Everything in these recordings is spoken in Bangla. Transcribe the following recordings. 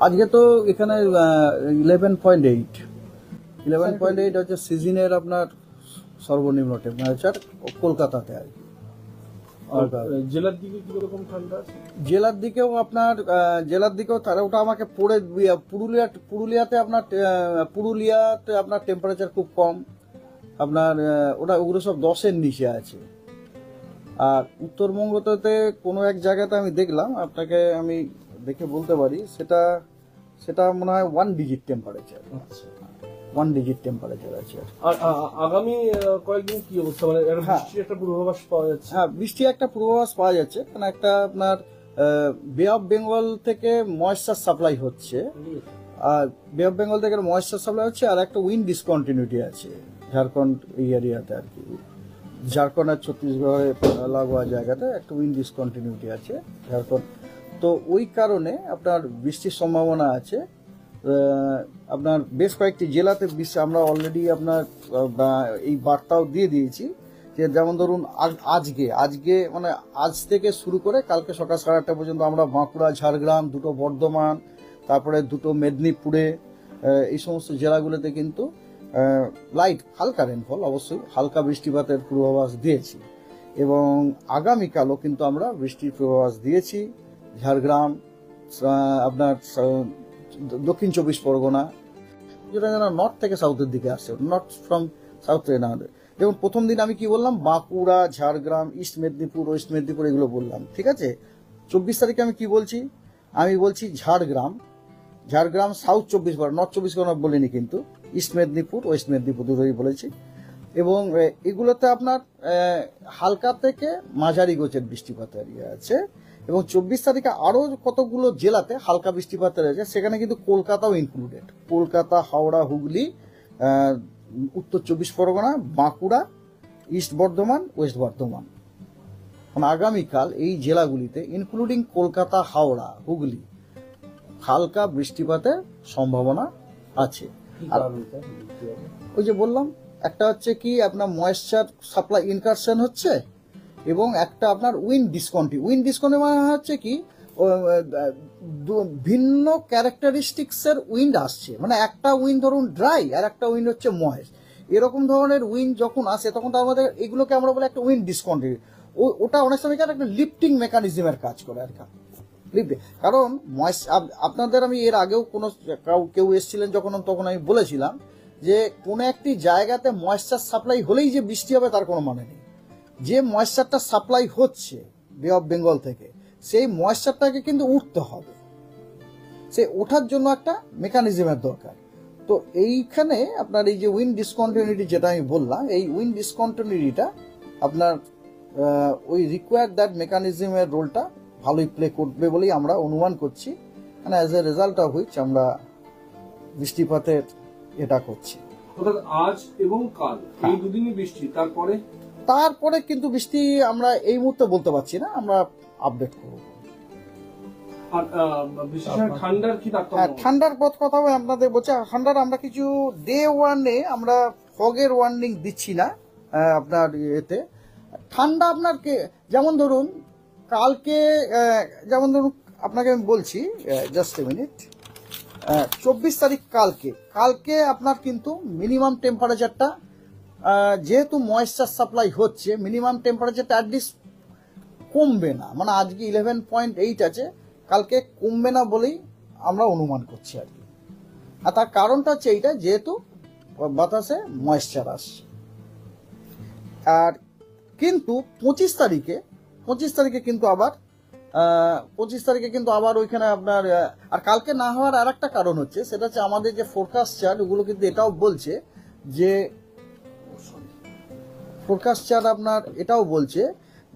আজকে তো এখানে 11.8 হচ্ছে সিজনের আপনার সর্বনিম্ন টেম্পারেচার কলকাতাতে আর কি। জেলার দিকে কিরকম ঠান্ডা আছে? জেলার দিকেও আপনার তারা ওটা আমাকে পড়ে পুরুলিয়াতে আপনার টেম্পারেচার খুব কম, আপনার ওগুলো সব 10-এর নিচে আছে। আর উত্তরবঙ্গতে কোনো এক জায়গাতে আমি দেখলাম, আপনাকে আমি দেখে বলতে পারি, সেটা মনে হয় 1 ডিজিট টেম্পারেচার। আচ্ছা, 1 ডিজিট টেম্পারেচার আছে। আর আগামী কয়েকদিন কি অবস্থা, মানে বৃষ্টির একটা পূর্বাভাস পাওয়া যাচ্ছে? হ্যাঁ, বৃষ্টির একটা পূর্বাভাস পাওয়া যাচ্ছে, কারণ একটা আপনার বে অফ বেঙ্গল থেকে ময়েশ্চার সাপ্লাই হচ্ছে, আর বে অফ বেঙ্গল থেকে ময়েশ্চার সাপ্লাই হচ্ছে, আর একটা উইন্ড ডিসকন্টিনিউটি আছে ঝাড়খণ্ড এই এরিয়াতে আর কি। ঝাড়খণ্ড আর ছত্তিশগড়ের লাগোয়া জায়গাতে একটা উইন্ড ডিসকন্টিনিউটি আছে ঝাড়খণ্ড। তো ওই কারণে আপনার বৃষ্টির সম্ভাবনা আছে। আপনার বেশ কয়েকটি জেলাতে আমরা অলরেডি আপনার এই বার্তাও দিয়ে দিয়েছি, যে যেমন ধরুন আজকে মানে আজ থেকে শুরু করে কালকে সকাল 8:30 পর্যন্ত আমরা বাঁকুড়া, ঝাড়গ্রাম, 2টো বর্ধমান, তারপরে 2টো মেদিনীপুরে, এই সমস্ত জেলাগুলোতে কিন্তু লাইট হালকা রেনফল, অবশ্যই হালকা বৃষ্টিপাতের পূর্বাভাস দিয়েছি। এবং আগামীকালও কিন্তু আমরা বৃষ্টির পূর্বাভাস দিয়েছি। ঝাড়গ্রাম, আপনার দক্ষিণ 24 পরগনা, যেটা যেন নর্থ থেকে সাউথের দিকে আসছে, নর্থ ফ্রম সাউথ থেকে না। যেমন প্রথম দিন আমি কি বললাম, বাঁকুড়া, ঝাড়গ্রাম, ইস্ট মেদিনীপুর, ওয়েস্ট মেদিনীপুর, এগুলো বললাম, ঠিক আছে। 24 তারিখে আমি কি বলছি, আমি বলছি ঝাড়গ্রাম সাউথ 24 পরগনা, নর্থ 24 পরগনা বলিনি, কিন্তু ইস্ট মেদিনীপুর, ওয়েস্ট মেদিনীপুর দুটোই বলেছি। এবং এগুলোতে আপনার হালকা থেকে মাঝারি গোছের বৃষ্টিপাতের ইয়ে আছে। এবং 24 তারিখে আরও কতগুলো জেলাতে হালকা বৃষ্টিপাতের আছে, সেখানে কিন্তু কলকাতাও ইনক্লুডেড। কলকাতা, হাওড়া, হুগলি, উত্তর 24 পরগনা, বাঁকুড়া, ইস্ট বর্ধমান, ওয়েস্ট বর্ধমান। মানে আগামীকাল এই জেলাগুলিতে ইনক্লুডিং কলকাতা, হাওড়া, হুগলি হালকা বৃষ্টিপাতের সম্ভাবনা আছে। আর ওই যে বললাম, একটা হচ্ছে কি আপনার ময়েশ্চার সাপ্লাই ইনকারশন হচ্ছে, এবং একটা আপনার উইন্ড ডিসকন্টিনিউটি মানে হচ্ছে কি ভিন্ন ক্যারেক্টারিস্টিক্সের উইন্ড আসছে। মানে একটা উইন্ড ধরুন ড্রাই, আর একটা উইন্ড হচ্ছে ময়েস্ট। এরকম ধরনের উইন্ড যখন আসে তখন তার মধ্যে এগুলোকে আমরা বলি একটা উইন্ড ডিসকন্টিনিউটি। ওটা অনেক সময় একটা লিফটিং মেকানিজমের কাজ করে আর কি। কারণ আপনাদের আমি এর আগেও কেউ এসেছিলেন যখন, তখন আমি বলেছিলাম যে কোনো একটি জায়গাতে ময়েশ্চার সাপ্লাই হলেই যে বৃষ্টি হবে তার কোনো মানে নেই। যে ময়েশ্চারটা সাপ্লাই হচ্ছে বে অফ বেঙ্গল থেকে, সেই ময়েশ্চারটাকে কিন্তু উঠতে হবে, সে ওঠার জন্য একটা মেকানিজমের দরকার। তো এইখানে আপনার এই যে উইন্ড ডিসকন্টিনিউটি যেটা আমি বললাম, এই উইন্ড ডিসকন্টিনিউটিটা আপনার ওই রিকোয়ার্ড দ্যাট মেকানিজমের রোলটা ভালোই প্লে করবে বলেই আমরা অনুমান করছি। মানে as a result of which আমরা বৃষ্টিপাতের এটা করছি। আজ এবং কাল এই দুদিনই বৃষ্টি, তারপরে কিন্তু বৃষ্টি আমরা এই মুহূর্তে বলতে পারছি না, আমরা আপডেট করব। আর ঠান্ডার কি ঠান্ডার কথা আপনাদের বলছি। ঠান্ডার আমরা কিছু ডে ওয়ানে আমরা ফগের ওয়ার্নিং দিচ্ছি না আপনার এতে। ঠান্ডা আপনার যেমন ধরুন কালকে, যেমন ধরুন আপনাকে আমি বলছি, জাস্ট এ মিনিট, 24 তারিখ কালকে আপনার কিন্তু মিনিমাম টেম্পারেচারটা, যেহেতু ময়েশ্চার সাপ্লাই হচ্ছে, মিনিমাম টেম্পারেচারটা অ্যাটলিস্ট কমবে না। মানে আজকে 11.8 আছে, কালকে কমবে না বলেই আমরা অনুমান করছি আর কি। আর তার কারণটা হচ্ছে এইটা, যেহেতু বাতাসে ময়েশ্চার আসছে। আর কিন্তু 25 তারিখে কিন্তু আবার ওইখানে আপনার, আর কালকে না হওয়ার আর একটা কারণ হচ্ছে, সেটা হচ্ছে আমাদের যে ফোরকাস্ট চার্ট, ওগুলো কিন্তু এটাও বলছে যে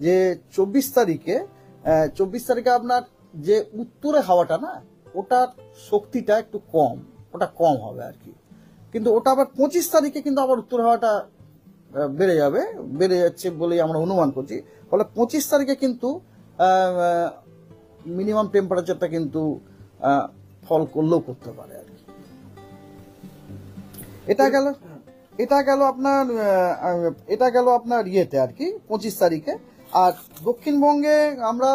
যে 24 তারিখে আপনার যে উত্তরে হাওয়াটা না, ওটার শক্তিটা একটু কম হবে আর কি। কিন্তু ওটা আবার 25 তারিখে কিন্তু আবার উত্তর হাওয়াটা বেড়ে যাচ্ছে বলেই আমরা অনুমান করছি। ফলে 25 তারিখে কিন্তু মিনিমাম টেম্পারেচারটা কিন্তু ফল করলেও করতে পারে আর কি। এটা গেল আপনার ইয়েতে আর কি 25 তারিখে। আর দক্ষিণবঙ্গে আমরা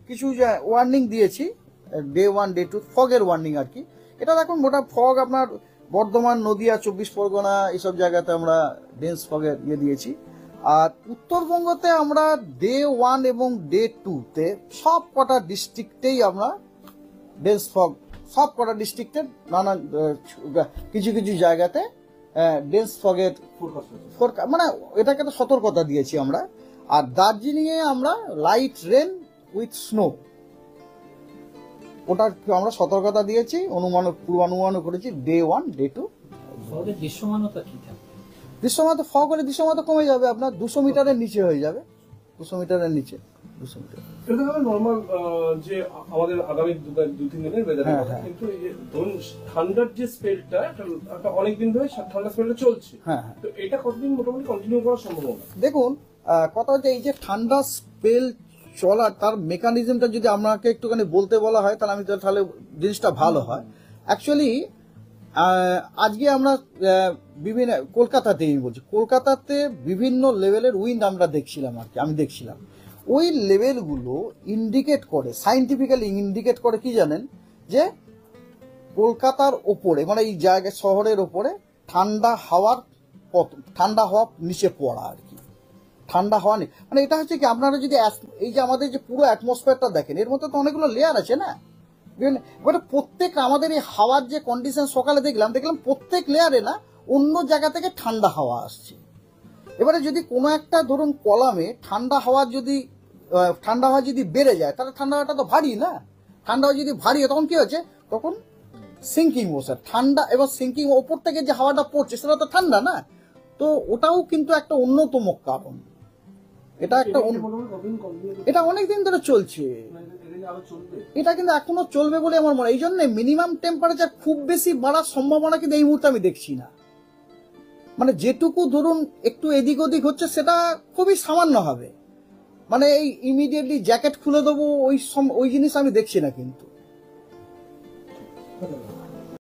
কিছু ওয়ার্নিং দিয়েছি ডে 1 ডে 2 ফগের ওয়ার্নিং আর কি। এটা দেখুন মোটা ফগ আপনার বর্ধমান, নদিয়া, 24 পরগনা এইসব জায়গাতে আমরা ডেন্স ফগের দিয়েছি। আর উত্তরবঙ্গতে আমরা ডে 1 এবং ডে 2 তে সব কটা ডিস্ট্রিক্টেই আমরা ডেন্স ফগ, সব কটা ডিস্ট্রিক্টের নানান কিছু কিছু জায়গাতে ডেন্স ফগের মানে এটাকে একটা সতর্কতা দিয়েছি আমরা। আর দার্জিলিং এ আমরা লাইট রেন উইথ স্নো, ওটা আমরা সতর্কতা দিয়েছি, পূর্বানুমানও করেছি ডে 1 ডে 2। ফগের দৃশ্যমানতা কি থাকবে? দৃশ্যমানতা ফগ হলে দৃশ্যমানতা কমে যাবে, আপনার 200 মিটারের নিচে হয়ে যাবে, 200 মিটারের নিচে, 200 মিটার। এটা হলো নর্মাল যে আমাদের আগামী 2-3 দিনের ওয়েদারের কথা, কিন্তু ধরুন ঠান্ডার যে স্পেলটা একটা অনেক দিন ধরে ঠান্ডা স্পেলটা চলছে, হ্যাঁ, তো এটা কতদিন মোটামুটি কন্টিনিউ করার সম্ভাবনা? দেখুন কথা হচ্ছে এই যে ঠান্ডা স্পেল চলার তার মেকানিজমটা যদি আপনাকে একটুখানি বলতে বলা হয় তাহলে জিনিসটা ভালো হয়। অ্যাকচুয়ালি আজকে আমরা বিভিন্ন কলকাতাতে বলছি, কলকাতাতে বিভিন্ন লেভেলের উইন্ড আমরা দেখছিলাম আর কি, আমি দেখছিলাম ওই লেভেলগুলো ইন্ডিকেট করে, সাইন্টিফিক্যালি ইন্ডিকেট করে কি জানেন, যে কলকাতার ওপরে মানে এই জায়গায় শহরের ওপরে ঠান্ডা হাওয়া নিচে পড়া আর কি, ঠান্ডা হাওয়া নেই। মানে এটা হচ্ছে কি আপনারা যদি এই যে আমাদের যে পুরো অ্যাটমসফিয়ারটা দেখেন, এর মধ্যে তো অনেকগুলো লেয়ার আছে না, এবারে প্রত্যেক আমাদের এই হাওয়ার যে কন্ডিশন সকালে দেখলাম প্রত্যেক লেয়ারে না অন্য জায়গা থেকে ঠান্ডা হাওয়া আসছে। এবারে যদি কোনো একটা ধরুন কলামে ঠান্ডা হাওয়া যদি বেড়ে যায় তাহলে ঠান্ডা হাওয়াটা তো ভারী না, ঠান্ডা হাওয়া যদি ভারী হয় তখন কি হচ্ছে, তখন সিঙ্কিং মোশন, ঠান্ডা এবং সিঙ্কিং ওপর থেকে যে হাওয়াটা পড়ছে সেটা তো ঠান্ডা না, তো ওটাও কিন্তু একটা অন্যতম কারণ। এটা অনেকদিন ধরে চলছে, এটা কিন্তু এখনো চলবে বলে আমার মনে হয়। এই জন্য মিনিমাম টেম্পারেচার খুব বেশি বাড়ার সম্ভাবনা কিন্তু এই মুহূর্তে আমি দেখছি না। মানে যেটুকু ধরুন একটু এদিক ওদিক হচ্ছে সেটা খুবই সামান্য হবে, মানে এই ইমিডিয়েটলি জ্যাকেট খুলে দেবো ওই জিনিস আমি দেখছি না কিন্তু।